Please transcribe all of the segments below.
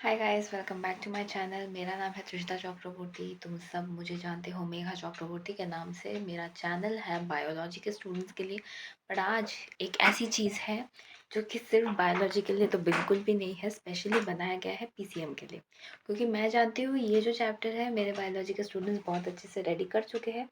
Hi guys, welcome back to my channel. मेरा नाम है त्रिषिता चक्रवर्ती। तुम सब मुझे जानते हो मेघा चक्रवर्ती के नाम से। मेरा चैनल है बायोलॉजी के स्टूडेंट्स के लिए। पर आज एक ऐसी चीज़ है जो कि सिर्फ बायोलॉजी के लिए तो बिल्कुल भी नहीं है, स्पेशली बनाया गया है पीसीएम के लिए। क्योंकि मैं जानती हूँ ये जो चैप्टर है मेरे बायोलॉजी के स्टूडेंट्स बहुत अच्छे से रेडी कर चुके हैं।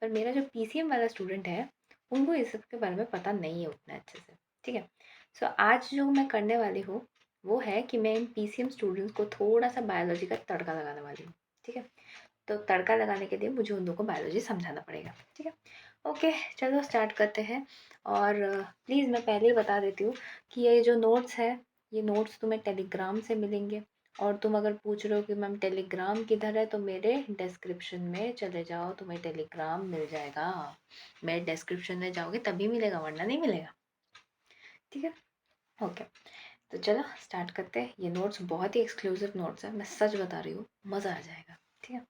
पर मेरा जो पीसीएम वाला स्टूडेंट है उनको इस सब के बारे में पता नहीं है उतना अच्छे से। ठीक है, सो आज जो मैं करने वाली हूँ वो है कि मैं इन पीसीएम स्टूडेंट्स को थोड़ा-सा बायोलॉजी का तड़का लगाने वाली हूँ, ठीक है? तो तड़का लगाने के लिए मुझे उन लोगों को बायोलॉजी समझाना पड़ेगा, ठीक है? ओके, चलो स्टार्ट करते हैं। और प्लीज़ मैं पहले ही बता देती हूँ कि ये जो नोट्स है, ये नोट्स तुम्हें टेलीग्राम से मिलेंगे। और तुम अगर पूछ रहे हो कि मैम टेलीग्राम किधर है, तो मेरे डिस्क्रिप्शन में चले जाओ, तुम्हें टेलीग्राम मिल जाएगा। मेरे डिस्क्रिप्शन में जाओगे तभी मिलेगा, वरना नहीं मिलेगा, ठीक है? ओके, तो चलो स्टार्ट करते हैं। ये नोट्स बहुत ही एक्सक्लूसिव नोट्स है, मैं सच बता रही हूँ, मज़ा आ जाएगा, ठीक है?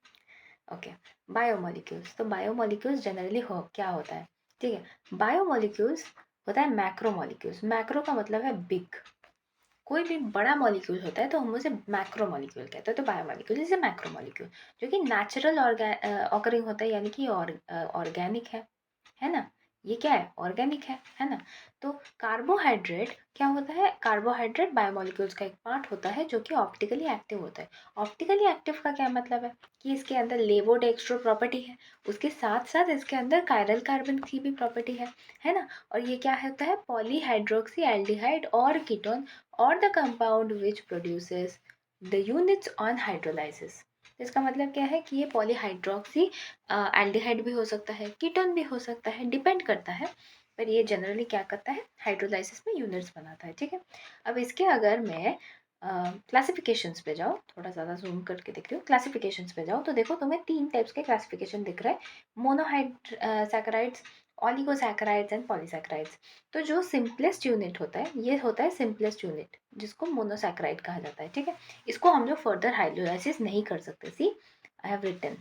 Okay, biomolecules. तो बायोमोलिक्यूल्स जनरली हो क्या होता है, ठीक है? बायोमोलिक्यूल्स होता है मैक्रोमोलिक्यूल्स। मैक्रो का मतलब है बिग। कोई भी बड़ा मॉलिक्यूल होता है तो हम उसे मैक्रो मॉलिक्यूल कहते हैं। तो बायोमोलिक्यूल इज मैक्रो मॉलिक्यूल जो कि नेचुरल ऑकरिंग होता है, यानी कि ऑर्गेनिक है ना? ये क्या है? ऑर्गेनिक है ना? तो कार्बोहाइड्रेट क्या होता है? कार्बोहाइड्रेट बायोमोलिक्यूल्स का एक पार्ट होता है जो कि ऑप्टिकली एक्टिव होता है। ऑप्टिकली एक्टिव का क्या मतलब है कि इसके अंदर लेवोडेक्स्ट्रो प्रॉपर्टी है, उसके साथ साथ इसके अंदर कायरल कार्बन की भी प्रॉपर्टी है ना? और ये क्या होता है? पॉलीहाइड्रोक्सी एल्डिहाइड और कीटोन और the compound which produces the units on hydrolysis. इसका मतलब क्या है कि ये पॉलीहाइड्रोक्सी एल्डिहाइड भी हो सकता है, कीटोन भी हो सकता है, डिपेंड करता है। पर ये जनरली क्या करता है? हाइड्रोलाइसिस में यूनिट्स बनाता है, ठीक है? अब इसके अगर मैं क्लासिफिकेशंस पे जाओ, थोड़ा ज़्यादा जूम करके देख रही हूँ, क्लासिफिकेशंस पे जाओ तो देखो तुम्हें 3 टाइप्स के क्लासिफिकेशन दिख रहा है। मोनोहाइड्रोसैकेराइड्स, ऑलिगोसैकेराइड्स एंड पॉलीसैकेराइड्स। तो जो सिंपलेस्ट यूनिट होता है ये होता है सिंपलेस्ट यूनिट, जिसको मोनोसैकेराइड कहा जाता है, ठीक है? इसको हम लोग फर्दर हाइड्रोलाइसिस नहीं कर सकते। सी आई हैव रिटन,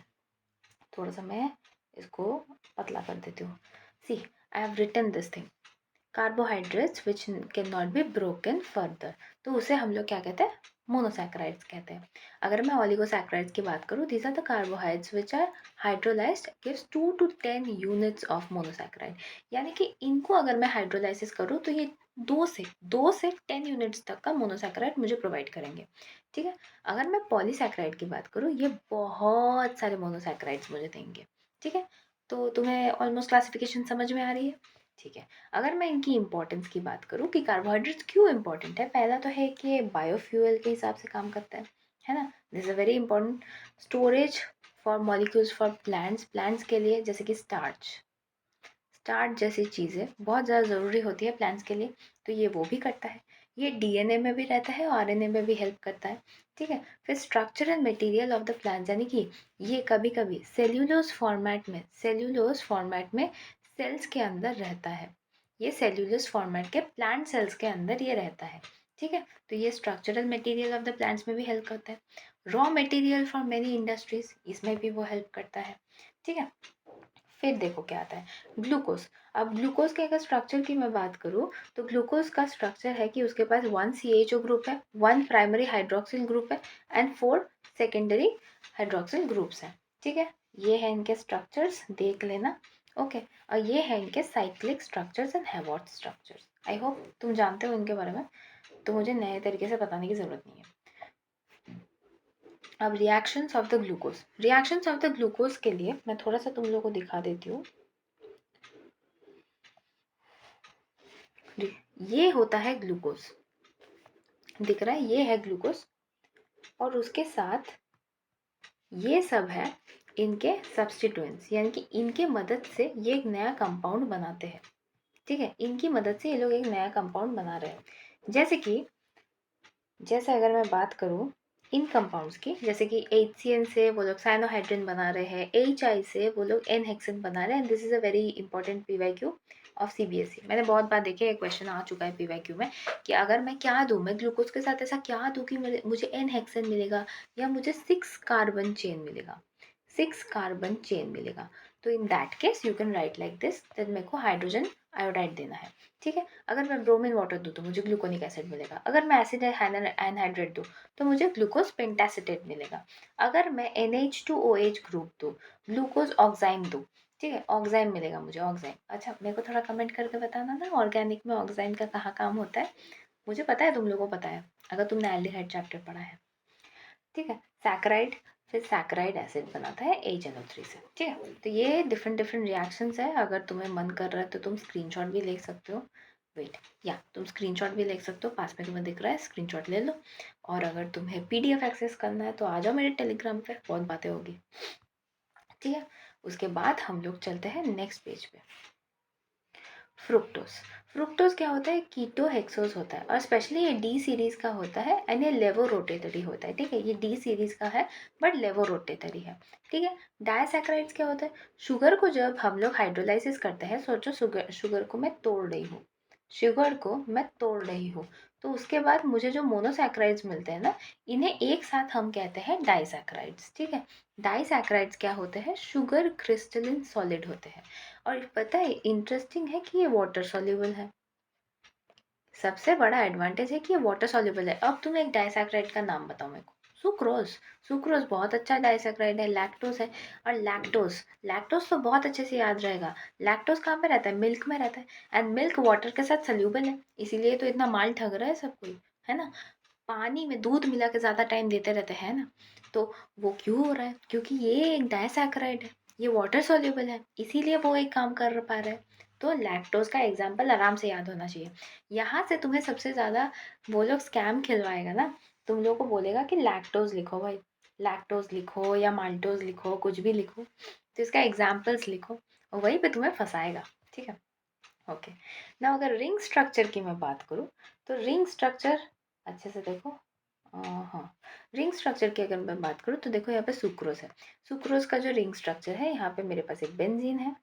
थोड़ा सा मैं इसको पतला कर देती हूँ। See I have written this thing, carbohydrates which can not be broken further. तो उसे हम लोग क्या कहते हैं? मोनोसैकेराइड्स कहते हैं। अगर मैं ऑलिगोसैकेराइड्स की बात करूँ, these are the carbohydrates which are hydrolysed gives 2 to 10 units of monosaccharide. यानी कि इनको अगर मैं हाइड्रोलाइसिस करूँ तो ये 2 से 10 यूनिट्स तक का मोनोसैकेराइड मुझे प्रोवाइड करेंगे, ठीक है? अगर मैं पॉलीसैकेराइड की बात करूँ, ये बहुत सारे मोनोसैकेराइड्स मुझे देंगे, ठीक है? तो तुम्हें ऑलमोस्ट क्लासिफिकेशन समझ में आ रही है, ठीक है? अगर मैं इनकी इंपॉर्टेंस की बात करूँ कि कार्बोहाइड्रेट्स क्यों इंपॉर्टेंट है, पहला तो है कि ये बायोफ्यूल के हिसाब से काम करता है ना? This is a very important. Storage for molecules for plants के लिए, जैसे कि स्टार्च जैसी चीज़ें बहुत ज़्यादा ज़रूरी होती है प्लांट्स के लिए, तो ये वो भी करता है। ये डीएनए में भी रहता है, आरएनए में भी हेल्प करता है, ठीक है? फिर structural material of the plants, यानी कि ये कभी कभी सेल्यूलोज फॉर्मेट में सेल्स के अंदर रहता है। ये सेल्यूलोज फॉर्मेट के प्लांट सेल्स के अंदर ये रहता है, ठीक है? तो ये structural material of the plants में भी हेल्प करता है। Raw material for many industries, इसमें भी वो हेल्प करता है, ठीक है? फिर देखो क्या आता है, ग्लूकोज। अब ग्लूकोज के अगर स्ट्रक्चर की मैं बात करूँ तो ग्लूकोज का स्ट्रक्चर है कि उसके पास 1 CHO ग्रुप है, 1 प्राइमरी हाइड्रोक्सिल ग्रुप है एंड 4 सेकेंडरी हाइड्रोक्सिल ग्रुप्स हैं, ठीक है? ये है इनके स्ट्रक्चर्स, देख लेना। ओके, और ये है इनके cyclic structures and Haworth structures. I hope तुम जानते हो इनके बारे में, तो मुझे नए तरीके से बताने की ज़रूरत नहीं है। अब रिएक्शंस ऑफ द ग्लूकोज के लिए मैं थोड़ा सा तुम लोगों को दिखा देती हूँ। ये होता है ग्लूकोज, दिख रहा है? ये है ग्लूकोज, और उसके साथ ये सब है इनके सब्स्टिट्यूएंट्स, यानी कि इनके मदद से ये एक नया कंपाउंड बनाते हैं, ठीक है? इनकी मदद से ये लोग एक नया कंपाउंड बना रहे हैं। जैसे अगर मैं बात करूँ इन कंपाउंड्स की, जैसे कि HCN से वो लोग साइनोहाइड्रिन बना रहे हैं, HI से वो लोग एन हेक्सेन बना रहे हैं। This is a very important PYQ of CBSE। मैंने बहुत बार देखे, एक क्वेश्चन आ चुका है PYQ में कि अगर मैं क्या दूँ, मैं ग्लूकोज के साथ ऐसा क्या दूँ कि मुझे एन हेक्सेन मिलेगा या मुझे 6 कार्बन चेन मिलेगा, 6 कार्बन चेन मिलेगा। तो in that case you can write like this, that मेरे को हाइड्रोजन आयोडाइड देना है, ठीक है। अगर मैं ब्रोमीन वाटर दूँ तो मुझे ग्लूकोनिक एसिड मिलेगा। अगर मैं एसिड एनहाइड्रेट दूँ तो मुझे ग्लूकोज पेंटासिटेट मिलेगा। अगर मैं NH2OH ग्रुप दूँ, ग्लूकोज ऑक्साइम दूँ, ठीक है, ऑक्साइम मिलेगा मुझे, ऑक्साइम। अच्छा, मेरे को थोड़ा कमेंट करके बताना ना ऑर्गेनिक में ऑक्साइम का कहाँ काम होता है। मुझे पता है, तुम लोगों को पता है, अगर तुमने एल्डिहाइड चैप्टर पढ़ा है, ठीक है। सैकराइड, फिर सैकराइड एसिड बनाता है HNO3 से, ठीक है। तो ये डिफरेंट डिफरेंट रिएक्शंस है। अगर तुम्हें मन कर रहा है तो तुम स्क्रीनशॉट भी ले सकते हो। वेट, या तुम स्क्रीनशॉट भी ले सकते हो, पास में तुम्हें दिख रहा है, स्क्रीनशॉट ले लो। और अगर तुम्हें PDF एक्सेस करना है तो आ जाओ मेरे टेलीग्राम पे, बहुत बातें होगी, ठीक है। उसके बाद हम लोग चलते हैं नेक्स्ट पेज पे। फ्रुक्टोज, फ्रुक्टोज क्या होता है, कीटो हेक्सोज होता है, और स्पेशली ये D सीरीज का होता है एंड ये लेवो रोटेटरी होता है, ठीक है। ये D सीरीज का है बट लेवो रोटेटरी है, ठीक है। डायसैकेराइड्स क्या होता है, शुगर को जब हम लोग हाइड्रोलाइसिस करते हैं, सोचो शुगर को मैं तोड़ रही हूँ, शुगर को मैं तोड़ रही हूँ, तो उसके बाद मुझे जो मोनोसैकेराइड्स मिलते हैं ना, इन्हें एक साथ हम कहते हैं डाइसैकेराइड्स, ठीक है। डाइसैकेराइड्स क्या होते हैं, शुगर क्रिस्टलिन सॉलिड होते हैं। और पता है, इंटरेस्टिंग है कि ये वाटर सॉल्युबल है। सबसे बड़ा एडवांटेज है कि ये वाटर सॉल्युबल है। अब तुम एक डाइसैकेराइड का नाम बताओ मेरे को। सुक्रोज, सुक्रोज बहुत अच्छा डाइसैकेराइड है। लैक्टोज है, और लैक्टोज, लैक्टोज तो बहुत अच्छे से याद रहेगा। लैक्टोज कहाँ पे रहता है, मिल्क में रहता है, एंड मिल्क वाटर के साथ सॉल्युबल है, इसीलिए तो इतना माल ठग रहा है सब कोई, है ना। पानी में दूध मिला के ज़्यादा टाइम देते रहते हैं ना, तो वो क्यों हो रहा है, क्योंकि ये एक डाइसैकेराइड है, ये वाटर सॉल्युबल है, इसीलिए वो एक काम कर पा रहा है। तो लैक्टोज का एग्जाम्पल आराम से याद होना चाहिए। यहाँ से तुम्हें सबसे ज़्यादा वो लोग स्कैम खिलवाएगा ना, तुम लोग को बोलेगा कि लैक्टोज लिखो भाई, लैक्टोज लिखो या माल्टोज लिखो, कुछ भी लिखो, तो इसका एग्जाम्पल्स लिखो, और वहीं पे तुम्हें फंसाएगा, ठीक है। ओके, ना अगर रिंग स्ट्रक्चर की मैं बात करूँ तो रिंग स्ट्रक्चर अच्छे से देखो। हाँ, रिंग स्ट्रक्चर की अगर मैं बात करूँ तो देखो, यहाँ पे सुक्रोज है। सुक्रोज का जो रिंग स्ट्रक्चर है, यहाँ पे मेरे पास एक बेंजीन है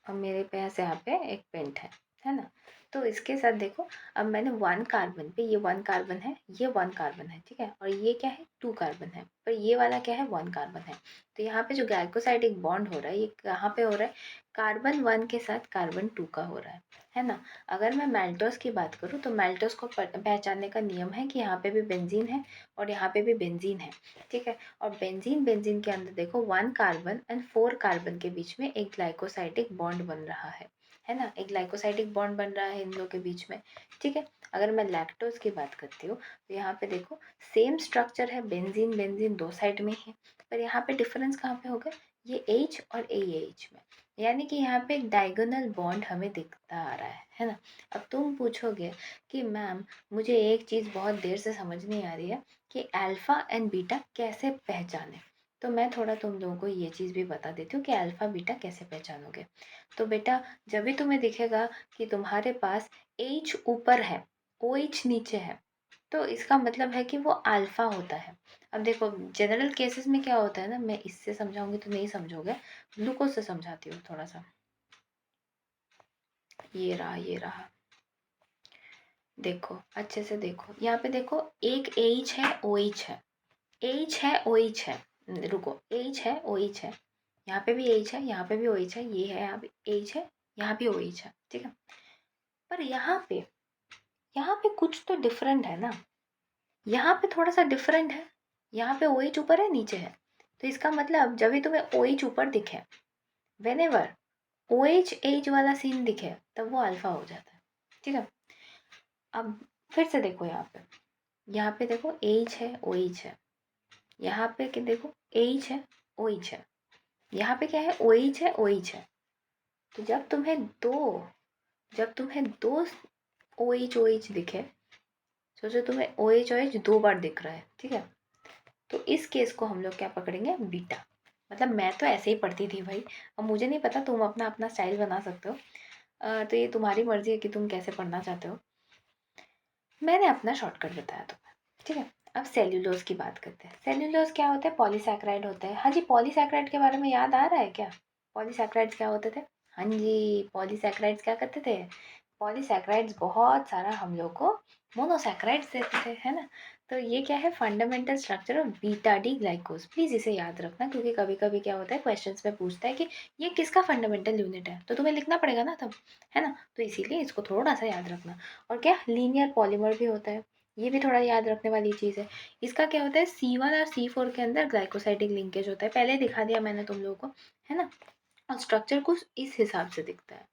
और मेरे पास यहाँ पे एक पेंट है ना। तो इसके साथ देखो, अब मैंने 1 कार्बन पे, ये 1 कार्बन है, ये 1 कार्बन है, ठीक है, और ये क्या है, 2 कार्बन है, पर ये वाला क्या है, 1 कार्बन है। तो यहाँ पे जो ग्लाइकोसाइडिक बॉन्ड हो रहा है, ये कहाँ पे हो रहा है, कार्बन 1 के साथ कार्बन 2 का हो रहा है ना। अगर मैं मेल्टोस की बात करूँ तो मेल्टोस को पहचानने का नियम है कि यहाँ पे भी बेंजीन है और यहाँ पे भी बेंजीन है, ठीक है। और बेंजीन बेंजीन के अंदर देखो, 1 कार्बन एंड 4 कार्बन के बीच में एक ग्लाइकोसाइडिक बॉन्ड बन रहा है ना, एक ग्लाइकोसाइडिक बॉन्ड बन रहा है इन लोगों के बीच में, ठीक है। अगर मैं लैक्टोज की बात करती हूँ तो यहाँ पे देखो, सेम स्ट्रक्चर है, बेंजीन बेंजीन दो साइड में है, पर यहाँ पे डिफरेंस कहाँ पे होगा, ये H और AH में, यानी कि यहाँ पे एक डायगोनल बॉन्ड हमें दिखता आ रहा है ना। अब तुम पूछोगे कि मैम, मुझे एक चीज़ बहुत देर से समझ नहीं आ रही है कि अल्फ़ा एंड बीटा कैसे पहचाने, तो मैं थोड़ा तुम लोगों को ये चीज़ भी बता देती हूँ कि अल्फ़ा बीटा कैसे पहचानोगे। तो बेटा, जब भी तुम्हें दिखेगा कि तुम्हारे पास H ऊपर है, OH नीचे है, तो इसका मतलब है कि वो अल्फ़ा होता है। अब देखो, जनरल केसेस में क्या होता है ना, मैं इससे समझाऊंगी तो नहीं समझोगे, ग्लूकोज से समझाती हूँ थोड़ा सा। ये रहा, ये रहा, देखो अच्छे से देखो, यहाँ पे देखो, एक H है, OH है, H है, OH है, रुको, H है, OH है, यहाँ पे भी H है, यहाँ पे भी OH है, ये है, यहाँ पे H है, यहाँ भी OH है, ठीक है। पर यहाँ पे कुछ तो डिफरेंट है ना, यहाँ पे थोड़ा सा डिफरेंट है, यहाँ पे OH ऊपर है, नीचे है, तो इसका मतलब जब भी तुम्हें OH ऊपर दिखे, whenever OH H वाला सीन दिखे, तब वो अल्फा हो जाता है, ठीक है। अब फिर से देखो, यहाँ पे देखो H है, OH है, यहाँ पे क्या देखो, H है, OH है, यहाँ पे क्या है, OH है, OH है। तो जब तुम्हें दो OH दिखे, सोचो तुम्हें OH दो बार दिख रहा है, ठीक है, तो इस केस को हम लोग क्या पकड़ेंगे, बीटा। मतलब मैं तो ऐसे ही पढ़ती थी भाई, अब मुझे नहीं पता, तुम अपना अपना स्टाइल बना सकते हो, तो ये तुम्हारी मर्जी है कि तुम कैसे पढ़ना चाहते हो, मैंने अपना शॉर्टकट बताया तुम्हें, ठीक है। अब सेल्यूलोज की बात करते हैं। सेल्यूलोज क्या होता है, पॉलीसैकेराइड होता है। हाँ जी, पॉलीसैकेराइड के बारे में याद आ रहा है क्या, पॉलीसैकेराइड्स क्या होते थे, हाँ जी, पॉलीसैकेराइड्स क्या करते थे, पॉलीसैकेराइड्स बहुत सारा हम लोग को मोनोसैकेराइड्स देते थे, है ना। तो ये क्या है, fundamental structure of beta D glucose. Please इसे याद रखना, क्योंकि कभी कभी क्या होता है, क्वेश्चंस में पूछता है कि ये किसका फंडामेंटल यूनिट है, तो तुम्हें लिखना पड़ेगा ना तब, है ना। तो इसीलिए इसको थोड़ा सा याद रखना। और क्या, लीनियर पॉलीमर भी होता है, ये भी थोड़ा याद रखने वाली चीज़ है। इसका क्या होता है, C1 और C4 के अंदर ग्लाइकोसाइडिक लिंकेज होता है, पहले दिखा दिया मैंने तुम लोगों को, है ना। और स्ट्रक्चर कुछ इस हिसाब से दिखता है,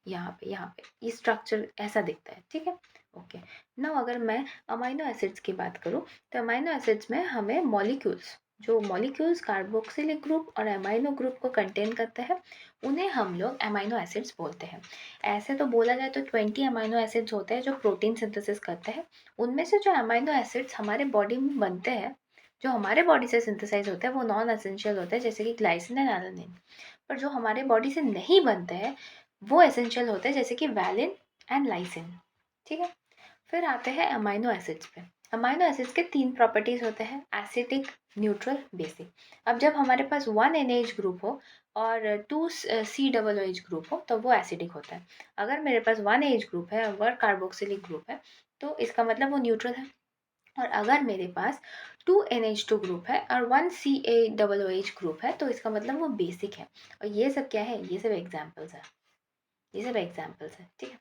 यहाँ पे ये स्ट्रक्चर ऐसा दिखता है, ठीक है। ओके, नाउ अगर मैं अमाइनो एसिड्स की बात करूँ, तो अमाइनो एसिड्स में हमें मॉलिक्यूल्स, जो मॉलिक्यूल्स कार्बोक्सिलिक ग्रुप और अमाइनो ग्रुप को कंटेन करते हैं, उन्हें हम लोग अमाइनो एसिड्स बोलते हैं। ऐसे तो बोला जाए तो 20 अमाइनो एसिड्स होते हैं जो प्रोटीन सिंथेसिस करते हैं। उनमें से जो अमाइनो एसिड्स हमारे बॉडी में बनते हैं, जो हमारे बॉडी से सिंथेसाइज होते हैं, वो नॉन एसेंशियल होते हैं, जैसे कि ग्लाइसिन एंड एलानिन। पर जो हमारे बॉडी से नहीं बनते हैं, वो एसेंशियल होते हैं, जैसे कि वैलिन एंड लाइसिन, ठीक है। फिर आते हैं अमाइनो एसिड्स पे। अमाइनो एसिड्स के 3 प्रॉपर्टीज होते हैं, एसिडिक, न्यूट्रल, बेसिक। अब जब हमारे पास 1 NH ग्रुप हो और 2 COOH ग्रुप हो, तो वो एसिडिक होता है। अगर मेरे पास 1 एच ग्रुप है और कार्बोक्सिलिक ग्रुप है, तो इसका मतलब वो न्यूट्रल है। और अगर मेरे पास 2 NH2 ग्रुप है और 1 CaOH ग्रुप है, तो इसका मतलब वो बेसिक है। और ये सब क्या है, ये सब एग्जाम्पल्स है, ये सब एग्जाम्पल्स है, ठीक है।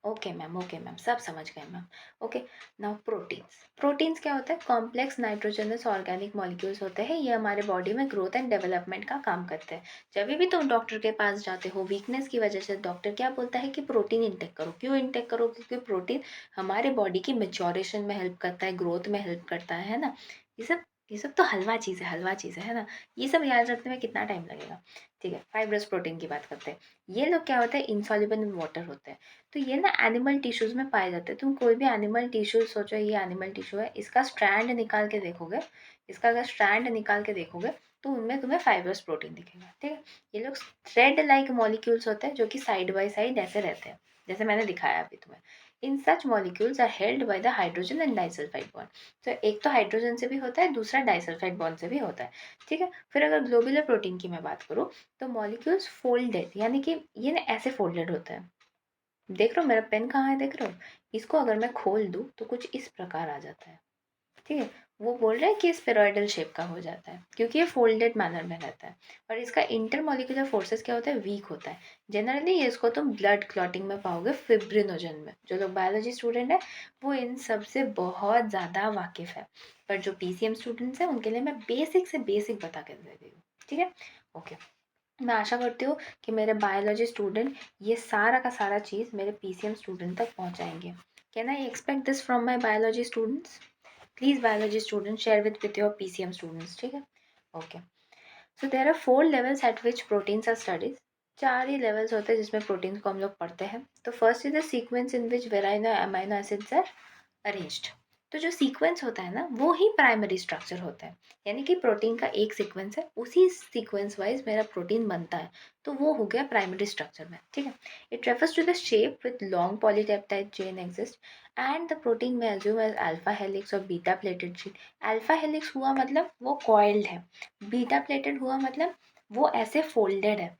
ओके मैम, सब समझ गए ma'am. Okay, now proteins. Proteins क्या होता है, कॉम्प्लेक्स नाइट्रोजनस ऑर्गेनिक मॉलिक्यूल्स होते हैं। ये हमारे बॉडी में ग्रोथ एंड डेवलपमेंट का काम करते हैं। जब भी तुम डॉक्टर के पास जाते हो वीकनेस की वजह से, डॉक्टर क्या बोलता है कि प्रोटीन इंटेक करो। क्यों इंटेक करो, क्योंकि प्रोटीन हमारे बॉडी की मेच्योरेशन में हेल्प करता है, ग्रोथ में हेल्प करता है ना। ये सब तो हलवा चीज़ है, हलवा चीज़ है ना। ये सब याद रखने में कितना टाइम लगेगा, ठीक है। फाइब्रस प्रोटीन की बात करते हैं। ये लोग क्या होता है, इनसॉल्युबल इन वाटर होते हैं। तो ये ना एनिमल टिश्यूज़ में पाए जाते हैं। तुम कोई भी एनिमल टिश्यू सोचो, ये एनिमल टिश्यू है, इसका स्ट्रैंड निकाल के देखोगे, इसका अगर स्ट्रैंड निकाल के देखोगे, तो उनमें तुम्हें फाइब्रस प्रोटीन दिखेगा, ठीक है। ये लोग थ्रेड लाइक मॉलिक्यूल्स होते हैं, जो कि साइड बाय साइड ऐसे रहते हैं, जैसे मैंने दिखाया अभी तुम्हें। In such molecules are held by the hydrogen and disulphide bond. तो एक तो हाइड्रोजन से भी होता है, दूसरा डाइसल्फाइड बॉन्ड से भी होता है, ठीक है। फिर अगर ग्लोबुलर प्रोटीन की मैं बात करूँ, तो मॉलिक्यूल्स फोल्डेड, यानी कि ये ना ऐसे फोल्डेड होते हैं। देख रहे हो मेरा पेन कहाँ है, देख रहे हो। इसको अगर मैं खोल दूँ तो कुछ इस प्रकार आ जाता है, ठीक है। वो बोल रहे हैं कि स्पेरॉइडल शेप का हो जाता है, क्योंकि ये फोल्डेड मैनर में रहता है। और इसका इंटरमोलिकुलर फोर्सेस क्या होता है, वीक होता है। जनरली ये इसको तुम ब्लड क्लॉटिंग में पाओगे, फिब्रिनोजन में। जो लोग बायोलॉजी स्टूडेंट है, वो इन सब से बहुत ज़्यादा वाकिफ़ है। पर जो PCM स्टूडेंट्स हैं, उनके लिए मैं बेसिक से बेसिक बता के दे रही हूँ, ठीक है। ओके, मैं आशा करती हूँ कि मेरे बायोलॉजी स्टूडेंट ये सारा का सारा चीज़ मेरे PCM स्टूडेंट तक पहुँचाएंगे। Can I expect this from my biology students? Please biology student share with your PCM students, ठीक है। Okay, so there are 4 levels at which proteins are studies. 4 ही लेवल्स होते हैं जिसमें प्रोटीन्स को हम लोग पढ़ते हैं। तो first is the sequence in which वेराइनो अमाइनो एसिड्स आर अरेंज्ड। तो जो सीक्वेंस होता है ना, वो ही प्राइमरी स्ट्रक्चर होता है। यानी कि प्रोटीन का एक सीक्वेंस है, उसी सीक्वेंस वाइज मेरा प्रोटीन बनता है, तो वो हो गया प्राइमरी स्ट्रक्चर में, ठीक है। It refers to the shape with long polypeptide chain exist and the protein में एज्यूम एज अल्फा हेलिक्स और beta pleated sheet. Alpha helix हुआ मतलब वो कॉइल्ड है, बीटा प्लेटेड हुआ मतलब वो ऐसे फोल्डेड है।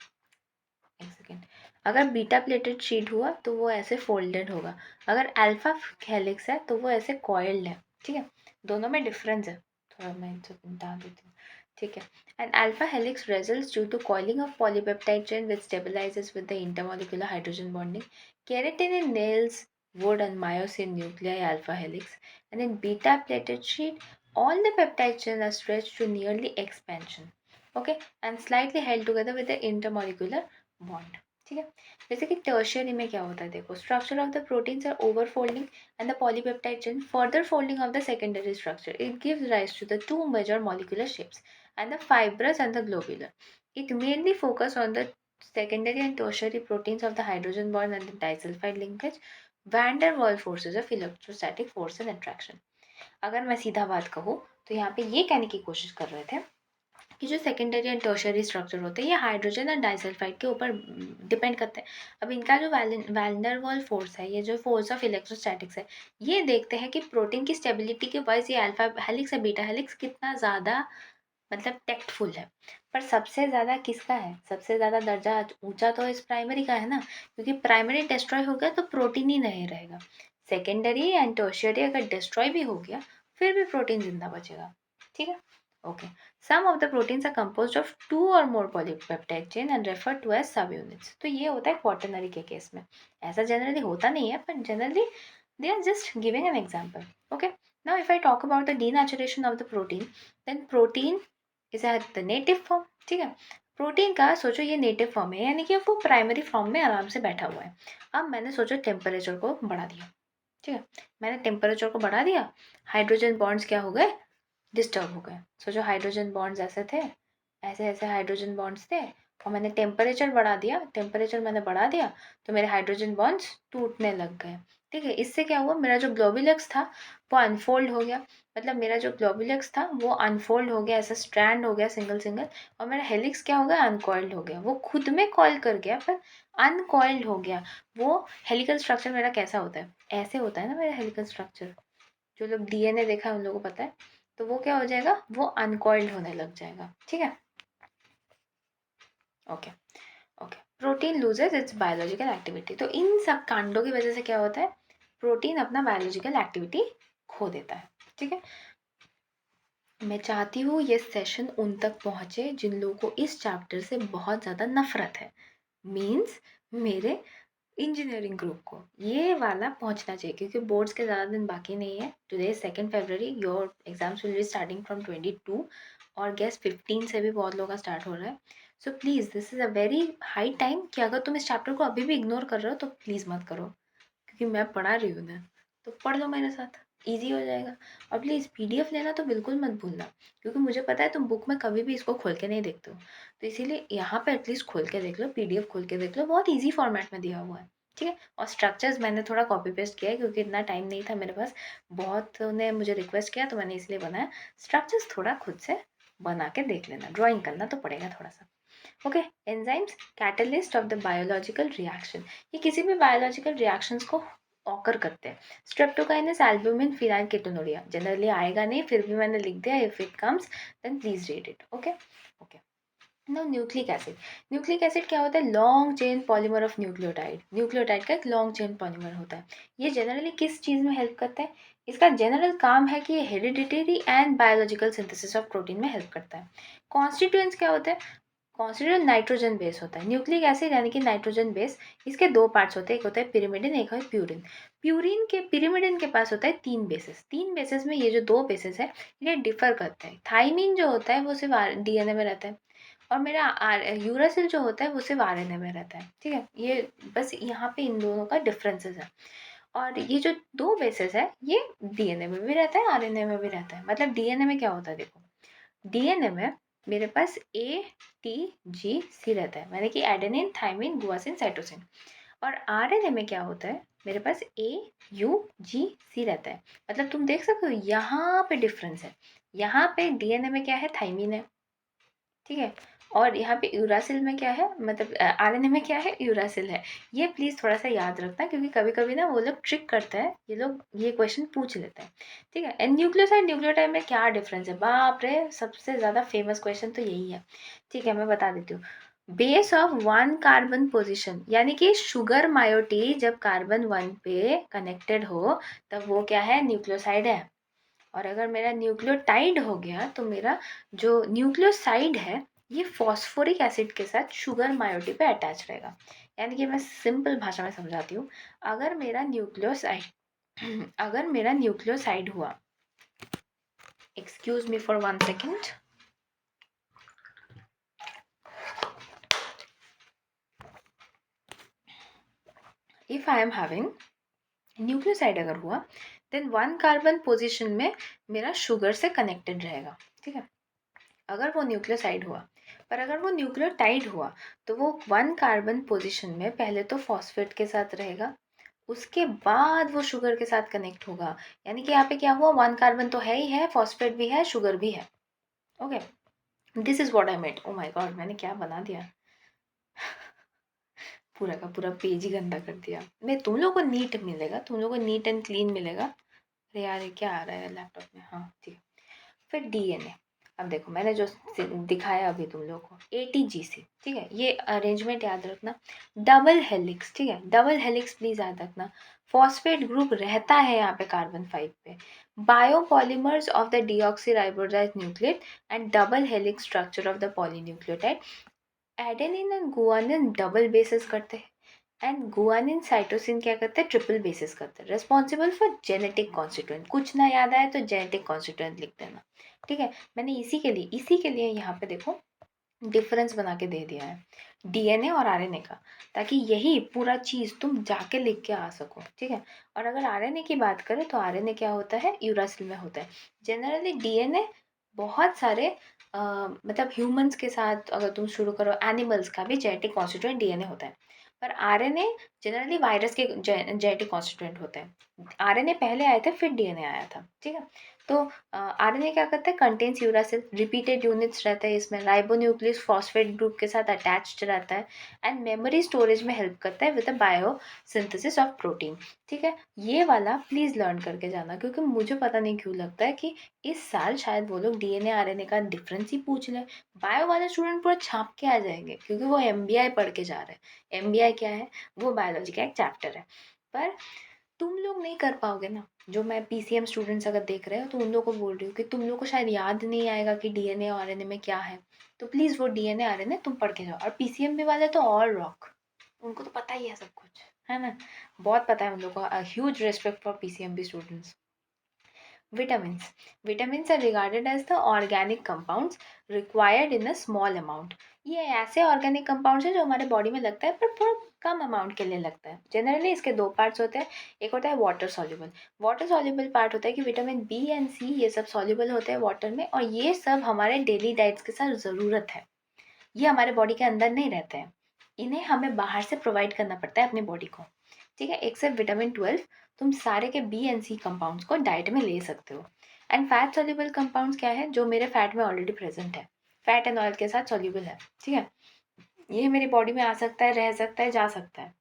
एक सेकेंड, अगर बीटा प्लेटेड शीट हुआ तो वो ऐसे फोल्डेड होगा। अगर अल्फा हेलिक्स है तो वो ऐसे कॉइल्ड है, ठीक है। दोनों में डिफरेंस है, थोड़ा मैं इनसे बता देती हूँ, ठीक है। And alpha helix results due to coiling of polypeptide chain which stabilizes with the intermolecular hydrogen bonding. Keratin in nails, wood and myosin nuclei alpha helix, and in beta plated sheet all the peptide chain are stretched to nearly expansion, okay, and slightly held together with the intermolecular bond, ठीक है। जैसे कि tertiary में क्या होता है, देखो, structure of the proteins are over folding and the polypeptide chain further folding of the secondary structure. It gives rise to the two major molecular shapes and the fibrous and the globular. It mainly focus on the secondary and tertiary proteins of the hydrogen bond and the disulfide linkage, van der Waals forces of electrostatic force and attraction. अगर मैं सीधा बात कहूँ तो यहाँ पे ये कहने की कोशिश कर रहे थे कि जो सेकेंडरी एंड टर्शियरी स्ट्रक्चर होते हैं, ये हाइड्रोजन और डाइसल्फाइड के ऊपर डिपेंड करते हैं। अब इनका जो वैन डर वाल फोर्स है, ये जो फोर्स ऑफ इलेक्ट्रोस्टैटिक्स है, ये देखते हैं कि प्रोटीन की स्टेबिलिटी के वाइज ये अल्फा हेलिक्स या बीटा हेलिक्स कितना ज़्यादा मतलब टेक्टफुल है। पर सबसे ज़्यादा किसका है, सबसे ज़्यादा दर्जा ऊंचा तो इस प्राइमरी का है ना, क्योंकि प्राइमरी डिस्ट्रॉय हो गया तो प्रोटीन ही नहीं रहेगा। सेकेंडरी एंड टर्शियरी अगर डिस्ट्रॉय भी हो गया फिर भी प्रोटीन जिंदा बचेगा। ठीक है, okay. Some of the proteins are composed of 2 or more polypeptide chain and refer to as subunits. तो ये होता है क्वाटरनरी के केस में, ऐसा जनरली होता नहीं है, पर generally they are just giving an example. Okay, now if I talk about the denaturation of the protein, then protein is at the native form. ठीक है, प्रोटीन का सोचो ये नेटिव फॉर्म है, यानी कि वो प्राइमरी फॉर्म में आराम से बैठा हुआ है। अब मैंने सोचो टेम्परेचर को बढ़ा दिया। ठीक है, मैंने टेम्परेचर को बढ़ा दिया, हाइड्रोजन बॉन्ड्स क्या हो गए, डिस्टर्ब हो गए। सोचो हाइड्रोजन बॉन्ड्स ऐसे थे, ऐसे ऐसे हाइड्रोजन बॉन्ड्स थे, और मैंने टेम्परेचर बढ़ा दिया, टेम्परेचर मैंने बढ़ा दिया तो मेरे हाइड्रोजन बॉन्ड्स टूटने लग गए। ठीक है, इससे क्या हुआ, मेरा जो ग्लोबुलक्स था वो अनफोल्ड हो गया। मतलब मेरा जो ग्लोबुलक्स था वो अनफोल्ड हो गया, ऐसा स्ट्रैंड हो गया सिंगल सिंगल, और मेरा हेलिक्स क्या हो गया, अनकॉइल्ड हो गया। वो खुद में कॉइल कर गया पर अनकॉइल्ड हो गया। वो हेलिकल स्ट्रक्चर मेरा कैसा होता है, ऐसे होता है ना मेरा हेलिकल स्ट्रक्चर। जो लोग डीएनए देखा है उन लोगों को पता है। तो वो क्या हो जाएगा, वो अनकॉइल्ड होने लग जाएगा। ठीक है, okay okay. Protein loses it's biological activity. तो इन सब कांडों की वजह से क्या होता है, प्रोटीन अपना बायोलॉजिकल एक्टिविटी खो देता है। ठीक है, मैं चाहती हूँ ये सेशन उन तक पहुँचे जिन लोगों को इस चैप्टर से बहुत ज़्यादा नफरत है, मीन्स मेरे इंजीनियरिंग ग्रुप को ये वाला पहुंचना चाहिए, क्योंकि बोर्ड्स के ज़्यादा दिन बाकी नहीं है। Today 2 February, your exams will be starting from 22, और गेस 15 से भी बहुत लोगों का स्टार्ट हो रहा है। So please this is a very high time कि अगर तुम इस चैप्टर को अभी भी इग्नोर कर रहे हो तो प्लीज़ मत करो, क्योंकि मैं पढ़ा रही हूँ ना, तो पढ़ लो मेरे साथ, ईजी हो जाएगा। और प्लीज़ पीडीएफ लेना तो बिल्कुल मत भूलना, क्योंकि मुझे पता है तुम बुक में कभी भी इसको खोल के नहीं देखते हो, तो इसीलिए यहाँ पे एटलीस्ट खोल के देख लो, पीडीएफ खोल के देख लो, बहुत ईजी फॉर्मेट में दिया हुआ है। ठीक है, और स्ट्रक्चर्स मैंने थोड़ा कॉपी पेस्ट किया है क्योंकि इतना टाइम नहीं था मेरे पास, बहुत ने मुझे रिक्वेस्ट किया तो मैंने इसलिए बनाया। स्ट्रक्चर्स थोड़ा खुद से बना के देख लेना, ड्राइंग करना तो पड़ेगा थोड़ा सा। Okay, enzymes catalyst of the biological reaction, ये किसी भी बायोलॉजिकल रिएक्शंस को ऑकर करते हैं। Streptokinase, albumin, phenylketonuria, generally आएगा नहीं फिर भी मैंने लिख दिया, if it comes then please read it. Okay okay. Now nucleic acid, nucleic acid क्या होता है, long chain polymer of nucleotide. Nucleotide का एक लॉन्ग चेन पॉलीमर होता है। ये जनरली किस चीज़ में हेल्प करता है, इसका जनरल काम है कि ये hereditary and biological synthesis of protein में हेल्प करता है। कॉन्स्टिट्यूएंट्स क्या होते हैं, कॉन्स्टिट्यूएंट नाइट्रोजन बेस होता है। न्यूक्लिक एसिड यानी कि नाइट्रोजन बेस, इसके दो पार्ट्स होते हैं, एक होता है पिरिमिडिन, एक है प्यूरिन। प्यूरिन के पिरिमिडिन के पास होता है 3 बेसेस, 3 बेसेस में ये जो 2 बेसेस है ये डिफर करते हैं। थाइमिन जो होता है वो सिर्फ डीएनए में रहता है, और मेरा यूरासिल जो होता है वो सिर्फ आरएनए में रहता है। ठीक है, ये बस यहाँ पे इन दोनों का डिफरेंसेस है। और ये जो 2 बेसेस है ये डीएनए में भी रहता है, आरएनए में भी रहता है। मतलब डीएनए में क्या होता है, देखो डीएनए में मेरे पास ए टी जी सी रहता है, यानी कि एडेनिन, थाइमिन, गुआसिन, साइटोसिन। और आरएनए में क्या होता है, मेरे पास ए यू जी सी रहता है। मतलब तुम देख सकते हो यहाँ पे डिफरेंस है, यहाँ पे डीएनए में क्या है, थाइमिन है। ठीक है, और यहाँ पे यूरासिल में क्या है, मतलब आरएनए में क्या है, यूरासिल है। ये प्लीज़ थोड़ा सा याद रखना, क्योंकि कभी कभी ना वो लोग ट्रिक करते हैं, ये लोग ये क्वेश्चन पूछ लेते हैं। ठीक है, एंड न्यूक्लियोसाइड न्यूक्लियोटाइड में क्या डिफरेंस है, बाप रे सबसे ज़्यादा फेमस क्वेश्चन तो यही है। ठीक है, मैं बता देती हूँ। बेस ऑफ 1 कार्बन पोजिशन, यानी कि शुगर मायोटी जब कार्बन 1 पे कनेक्टेड हो तब वो क्या है, न्यूक्लियोसाइड है। और अगर मेरा न्यूक्लियोटाइड हो गया तो मेरा जो न्यूक्लियोसाइड है ये फॉस्फोरिक एसिड के साथ शुगर मायोटी पे अटैच रहेगा। यानी कि मैं सिंपल भाषा में समझाती हूँ, अगर मेरा न्यूक्लियोसाइड अगर मेरा न्यूक्लियोसाइड हुआ, excuse me for 1 second, if I am having nucleoside अगर हुआ देन 1 कार्बन पोजिशन में मेरा शुगर से कनेक्टेड रहेगा। ठीक है, अगर वो न्यूक्लियोसाइड हुआ, पर अगर वो न्यूक्लियोटाइड हुआ तो वो 1 कार्बन पोजीशन में पहले तो फॉस्फेट के साथ रहेगा, उसके बाद वो शुगर के साथ कनेक्ट होगा। यानी कि यहाँ पे क्या हुआ, 1 कार्बन तो है ही है, फॉस्फेट भी है, शुगर भी है। Okay, this is what I meant. Oh my God, मैंने क्या बना दिया, पूरा का पूरा पेज ही गंदा कर दिया। मैं तुम लोगों को नीट मिलेगा, तुम लोगों को नीट एंड क्लीन मिलेगा। अरे यार ये क्या आ रहा है लैपटॉप में, हाँ ठीक है। फिर डीएनए, अब देखो मैंने जो दिखाया अभी तुम लोगों को ATGC, ठीक है, ये अरेंजमेंट याद रखना। डबल हेलिक्स, ठीक है, डबल हेलिक्स प्लीज याद रखना। फॉस्फेट ग्रुप रहता है यहाँ पे कार्बन 5 पे। Biopolymers of the deoxyribosyl nucleotide and double helix structure of the polynucleotide. Adenine and guanine double bases करते हैं एंड गुआनिन साइटोसिन क्या करते हैं, ट्रिपल बेसिस करते हैं। रिस्पॉन्सिबल फॉर जेनेटिक कॉन्स्टिट्यूएंट, कुछ ना याद आए तो जेनेटिक कॉन्स्टिट्यूएंट लिख देना, ठीक है। मैंने इसी के लिए यहाँ पे देखो डिफरेंस बना के दे दिया है DNA और RNA का, ताकि यही पूरा चीज़ तुम जाके लिख के आ सको, ठीक है। और अगर RNA की बात करें तो RNA क्या होता है, यूरासिल में होता है। जनरली DNA बहुत सारे मतलब ह्यूमंस के साथ अगर तुम शुरू करो, एनिमल्स का भी जेनेटिक कॉन्स्टिट्यूएंट DNA होता है, पर RNA जनरली वायरस के जेनेटिक कॉन्स्टिट्यूएंट होते हैं। RNA पहले आए थे फिर DNA आया था, ठीक है। तो RNA क्या करता है, कंटेन्स यूरासिल, रिपीटेड यूनिट्स रहते हैं इसमें, राइबोन्यूक्लियस फॉस्फेट ग्रुप के साथ अटैच्ड रहता है एंड मेमोरी स्टोरेज में हेल्प करता है with the biosynthesis of protein, ठीक है। ये वाला प्लीज़ लर्न करके जाना, क्योंकि मुझे पता नहीं क्यों लगता है कि इस साल शायद वो लोग DNA RNA का डिफरेंस ही पूछ ले। बायो वाले स्टूडेंट पूरा छाप के आ जाएंगे क्योंकि वो MBI पढ़ के जा रहे हैं। MBI क्या है, वो बायोलॉजी का एक चैप्टर है, पर तुम लोग नहीं कर पाओगे ना। जो मैं PCM स्टूडेंट्स अगर देख रहे हो तो उन लोगों को बोल रही हूँ कि तुम लोग को शायद याद नहीं आएगा कि DNA और RNA में क्या है, तो प्लीज़ वो DNA RNA तुम पढ़ के जाओ। और PCM भी वाले तो ऑल रॉक, उनको तो पता ही है सब कुछ, है ना, बहुत पता है उन लोगों को। Huge respect for PCMB students. Vitamins. Vitamins are regarded as the organic compounds required in a small amount. ये ऐसे ऑर्गेनिक कंपाउंड्स हैं जो हमारे बॉडी में लगता है पर थोड़ा कम अमाउंट के लिए लगता है। जनरली इसके दो पार्ट्स होते हैं, एक होता है water soluble. Water soluble part होता है कि विटामिन B एंड C ये सब सॉल्युबल होते हैं वाटर में, और ये सब हमारे डेली डाइट्स के साथ ज़रूरत है। ये हमारे बॉडी के अंदर नहीं रहते हैं, इन्हें हमें बाहर से प्रोवाइड करना पड़ता है अपनी बॉडी को, ठीक है। एक्सेप्ट विटामिन 12 तुम सारे के B एंड C कंपाउंड्स को डाइट में ले सकते हो। एंड फैट सॉल्युबल कंपाउंड्स क्या है, जो मेरे फैट में ऑलरेडी प्रेजेंट है, फैट एंड ऑयल के साथ सॉल्युबल है, ठीक है। ये मेरी बॉडी में आ सकता है, रह सकता है, जा सकता है,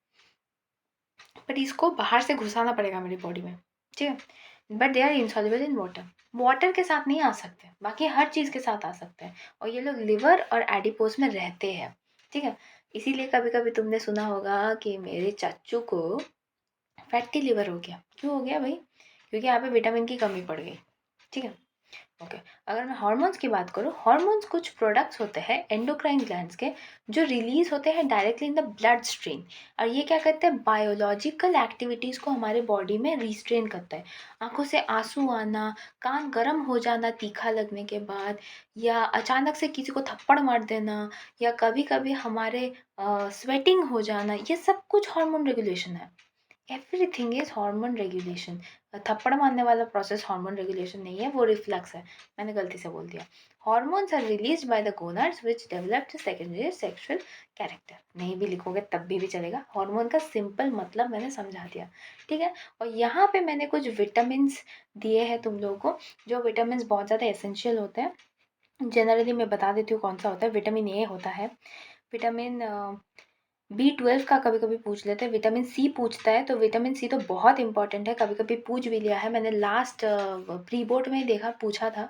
बट इसको बाहर से घुसाना पड़ेगा मेरी बॉडी में, ठीक है। But they are insoluble in water, water के साथ नहीं आ सकते, बाकी हर चीज़ के साथ आ सकते हैं, और ये लोग लिवर और एडिपोज में रहते हैं, ठीक है। इसीलिए कभी कभी तुमने सुना होगा कि मेरे चाचू को फैटी लिवर हो गया। क्यों हो गया भाई, क्योंकि यहाँ पे विटामिन की कमी पड़ गई, ठीक है। ओके, अगर मैं हार्मोन्स की बात करूँ, हार्मोन्स कुछ प्रोडक्ट्स होते हैं एंडोक्राइन ग्लैंड्स के जो रिलीज होते हैं directly in the blood stream, और ये क्या करते हैं, बायोलॉजिकल एक्टिविटीज़ को हमारे बॉडी में रिस्ट्रेन करता है। आंखों से आंसू आना, कान गर्म हो जाना तीखा लगने के बाद, या अचानक से किसी को थप्पड़ मार देना, या कभी कभी हमारे स्वेटिंग हो जाना, ये सब कुछ हार्मोन रेगुलेशन है। Everything is hormone regulation. थप्पड़ मारने वाला प्रोसेस हार्मोन रेगुलेशन नहीं है, वो रिफ्लक्स है, मैंने गलती से बोल दिया। Hormones are release by the gonads which develop the secondary sexual character. नहीं भी लिखोगे तब भी चलेगा, हार्मोन का सिंपल मतलब मैंने समझा दिया, ठीक है। और यहाँ पे मैंने कुछ विटामिन दिए हैं तुम लोगों को, जो विटामिन बहुत ज़्यादा एसेंशियल होते हैं। जनरली मैं बता देती हूँ कौन सा होता है। विटामिन ए होता है, विटामिन B12 का कभी कभी पूछ लेते हैं, विटामिन C पूछता है, तो विटामिन C तो बहुत इंपॉर्टेंट है, कभी कभी पूछ भी लिया है मैंने, लास्ट प्री बोर्ड में ही देखा पूछा था,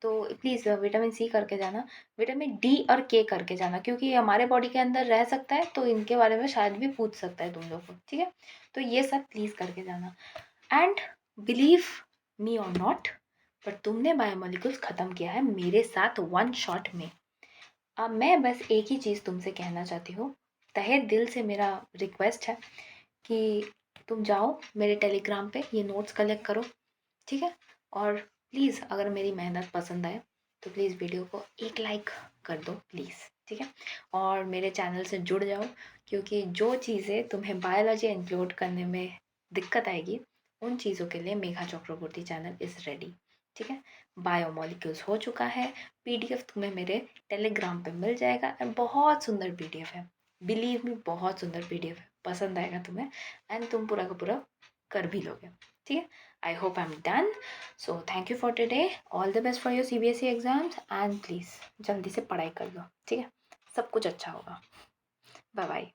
तो प्लीज़ विटामिन C करके जाना। विटामिन D और K करके जाना, क्योंकि ये हमारे बॉडी के अंदर रह सकता है, तो इनके बारे में शायद भी पूछ सकता है तुम लोग को, ठीक है। तो ये सब प्लीज़ करके जाना। एंड बिलीव मी और नॉट, पर तुमने बायोमोलिक्यूल्स ख़त्म किया है मेरे साथ वन शॉट में। अब मैं बस एक ही चीज़ तुमसे कहना चाहती हूँ, तहे दिल से मेरा रिक्वेस्ट है कि तुम जाओ मेरे टेलीग्राम पे ये नोट्स कलेक्ट करो, ठीक है। और प्लीज़ अगर मेरी मेहनत पसंद आए तो प्लीज़ वीडियो को एक लाइक कर दो प्लीज़, ठीक है। और मेरे चैनल से जुड़ जाओ, क्योंकि जो चीज़ें तुम्हें बायोलॉजी इंक्लूड करने में दिक्कत आएगी, उन चीज़ों के लिए मेघा चक्रवर्ती चैनल इज़ रेडी, ठीक है। बायोमोलिक्यूल्स हो चुका है, PDF तुम्हें मेरे टेलीग्राम पे मिल जाएगा, और बहुत सुंदर PDF है, बिलीव मी बहुत सुंदर PDF है, पसंद आएगा तुम्हें, एंड तुम पूरा का पूरा कर भी लोगे, ठीक है। I hope I am done. So thank you for today, all the best for your CBSE exams, and please जल्दी से पढ़ाई कर लो, ठीक है, सब कुछ अच्छा होगा। Bye bye.